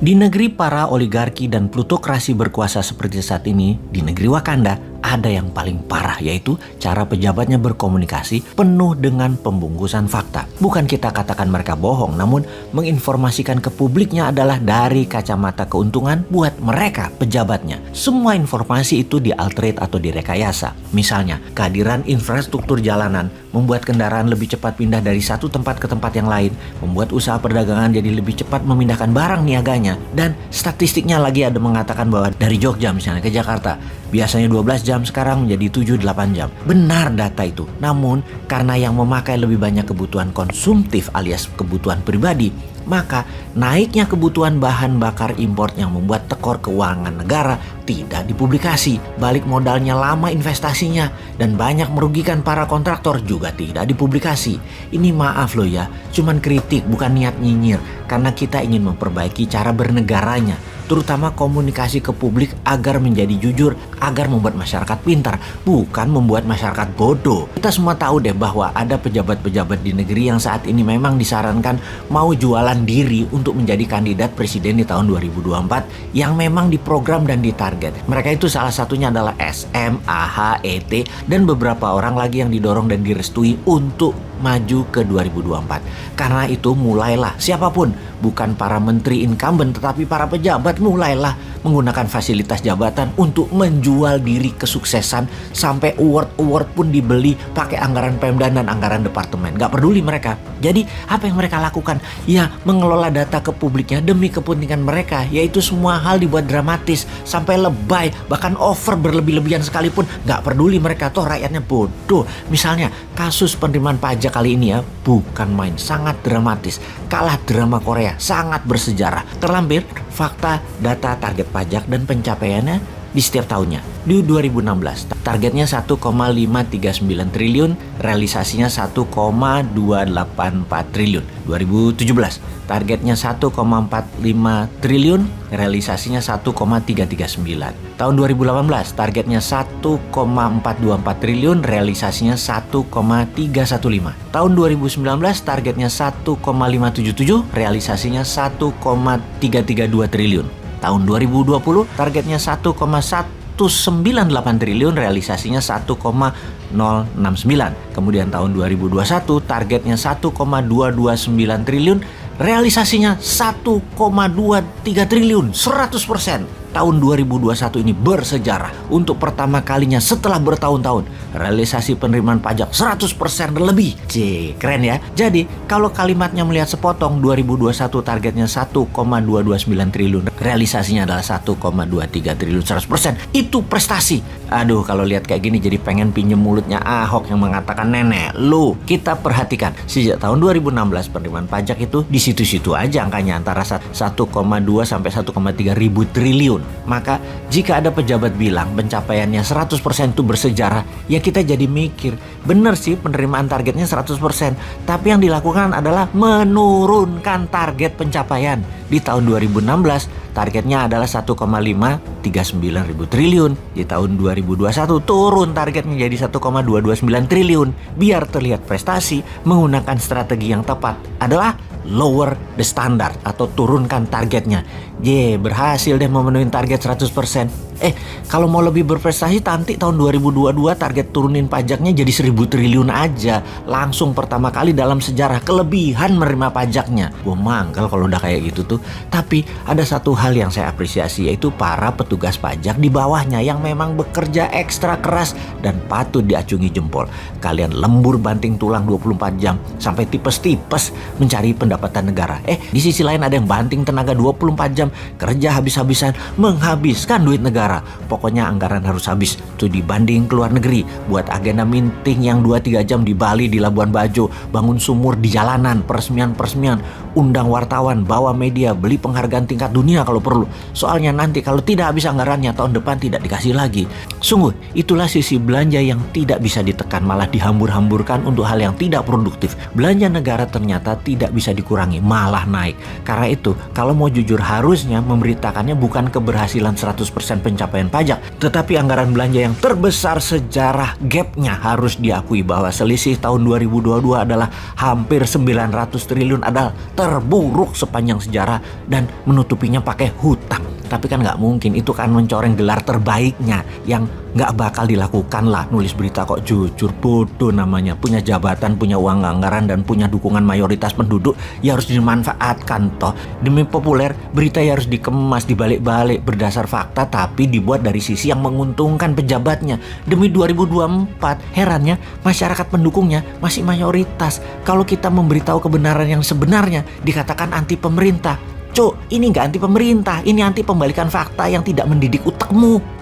Di negeri para oligarki dan plutokrasi berkuasa seperti saat ini, di negeri Wakanda, ada yang paling parah, yaitu cara pejabatnya berkomunikasi penuh dengan pembungkusan fakta. Bukan kita katakan mereka bohong, namun menginformasikan ke publiknya adalah dari kacamata keuntungan buat mereka pejabatnya. Semua informasi itu dialterate atau direkayasa. Misalnya, kehadiran infrastruktur jalanan membuat kendaraan lebih cepat pindah dari satu tempat ke tempat yang lain, membuat usaha perdagangan jadi lebih cepat memindahkan barang niaganya, dan statistiknya lagi ada mengatakan bahwa dari Jogja misalnya ke Jakarta, biasanya 12 jam sekarang menjadi 7-8 jam. Benar data itu. Namun karena yang memakai lebih banyak kebutuhan konsumtif alias kebutuhan pribadi, maka naiknya kebutuhan bahan bakar impor yang membuat tekor keuangan negara tidak dipublikasi. Balik modalnya lama investasinya dan banyak merugikan para kontraktor juga tidak dipublikasi. Ini maaf loh ya, cuman kritik bukan niat nyinyir, karena kita ingin memperbaiki cara bernegaranya, terutama komunikasi ke publik agar menjadi jujur, agar membuat masyarakat pintar, bukan membuat masyarakat bodoh. Kita semua tahu deh bahwa ada pejabat-pejabat di negeri yang saat ini memang disarankan mau jualan diri untuk menjadi kandidat presiden di tahun 2024 yang memang diprogram dan ditarget. Mereka itu salah satunya adalah SM, AH, ET, dan beberapa orang lagi yang didorong dan direstui untuk maju ke 2024. Karena itu mulailah siapapun, bukan para menteri incumbent tetapi para pejabat, mulailah menggunakan fasilitas jabatan untuk menjual diri kesuksesan, sampai award pun dibeli pakai anggaran Pemda dan anggaran departemen. Gak peduli mereka. Jadi apa yang mereka lakukan? Ya mengelola data ke publiknya demi kepentingan mereka, yaitu semua hal dibuat dramatis sampai lebay, bahkan over berlebih-lebihan sekalipun. Gak peduli mereka, toh rakyatnya bodoh. Misalnya kasus penerimaan pajak kali ini ya, bukan main, sangat dramatis. Kalah drama Korea, sangat bersejarah. Terlampir fakta, data, target pajak dan pencapaiannya di setiap tahunnya. Di 2016 targetnya 1,539 triliun, realisasinya 1,284 triliun. 2017 targetnya 1,45 triliun, realisasinya 1,339. Tahun 2018 targetnya 1,424 triliun, realisasinya 1,315. Tahun 2019 targetnya 1,577, realisasinya 1,332 triliun. Tahun 2020 targetnya 1,198 triliun, realisasinya 1,069. Kemudian tahun 2021 targetnya 1,229 triliun, realisasinya 1,23 triliun, 100%. Tahun 2021 ini bersejarah. Untuk pertama kalinya setelah bertahun-tahun, realisasi penerimaan pajak 100% lebih. Keren ya. Jadi kalau kalimatnya melihat sepotong, 2021 targetnya 1,229 triliun, realisasinya adalah 1,23 triliun, 100%. Itu prestasi. Aduh, kalau lihat kayak gini jadi pengen pinjem mulutnya Ahok yang mengatakan, nenek lu. Kita perhatikan, sejak tahun 2016 penerimaan pajak itu di situ-situ aja angkanya, antara 1,2 sampai 1,3 ribu triliun. Maka jika ada pejabat bilang pencapaiannya 100% itu bersejarah, ya kita jadi mikir, bener sih penerimaan targetnya 100%, tapi yang dilakukan adalah menurunkan target pencapaian. Di tahun 2016 targetnya adalah 1,539 ribu triliun. Di tahun 2021 turun target menjadi 1,229 triliun. Biar terlihat prestasi, menggunakan strategi yang tepat adalah lower the standard atau turunkan targetnya. Berhasil deh memenuhi target 100%. Kalau mau lebih berprestasi, nanti tahun 2022 target turunin pajaknya jadi 1.000 triliun aja. Langsung pertama kali dalam sejarah kelebihan menerima pajaknya. Gua manggal kalau udah kayak gitu tuh. Tapi ada satu hal yang saya apresiasi, yaitu para petugas pajak di bawahnya yang memang bekerja ekstra keras dan patut diacungi jempol. Kalian lembur banting tulang 24 jam sampai tipes-tipes mencari pendapatan negara. Di sisi lain ada yang banting tenaga 24 jam, kerja habis-habisan, menghabiskan duit negara. Pokoknya anggaran harus habis. Tuh dibanding ke luar negeri, buat agenda meeting yang 2-3 jam di Bali, di Labuan Bajo, bangun sumur di jalanan, peresmian, undang wartawan, bawa media, beli penghargaan tingkat dunia kalau perlu. Soalnya nanti kalau tidak habis anggarannya, tahun depan tidak dikasih lagi. Sungguh, itulah sisi belanja yang tidak bisa ditekan, malah dihambur-hamburkan untuk hal yang tidak produktif. Belanja negara ternyata tidak bisa dikurangi, malah naik. Karena itu, kalau mau jujur harusnya memberitakannya bukan keberhasilan 100% pencapaian pajak, tetapi anggaran belanja yang terbesar sejarah. Gapnya harus diakui bahwa selisih tahun 2022 adalah hampir 900 triliun, adalah terburuk sepanjang sejarah, dan menutupinya pakai hutang. Tapi kan nggak mungkin, itu kan mencoreng gelar terbaiknya yang nggak bakal dilakukan lah. Nulis berita kok jujur, bodoh namanya. Punya jabatan, punya uang anggaran, dan punya dukungan mayoritas penduduk, ya harus dimanfaatkan toh. Demi populer, berita ya harus dikemas, dibalik-balik berdasar fakta, tapi dibuat dari sisi yang menguntungkan pejabatnya. Demi 2024, herannya masyarakat pendukungnya masih mayoritas. Kalau kita memberitahu kebenaran yang sebenarnya, dikatakan anti pemerintah. Cuk, ini nggak anti pemerintah, ini anti pembalikan fakta yang tidak mendidik utekmu.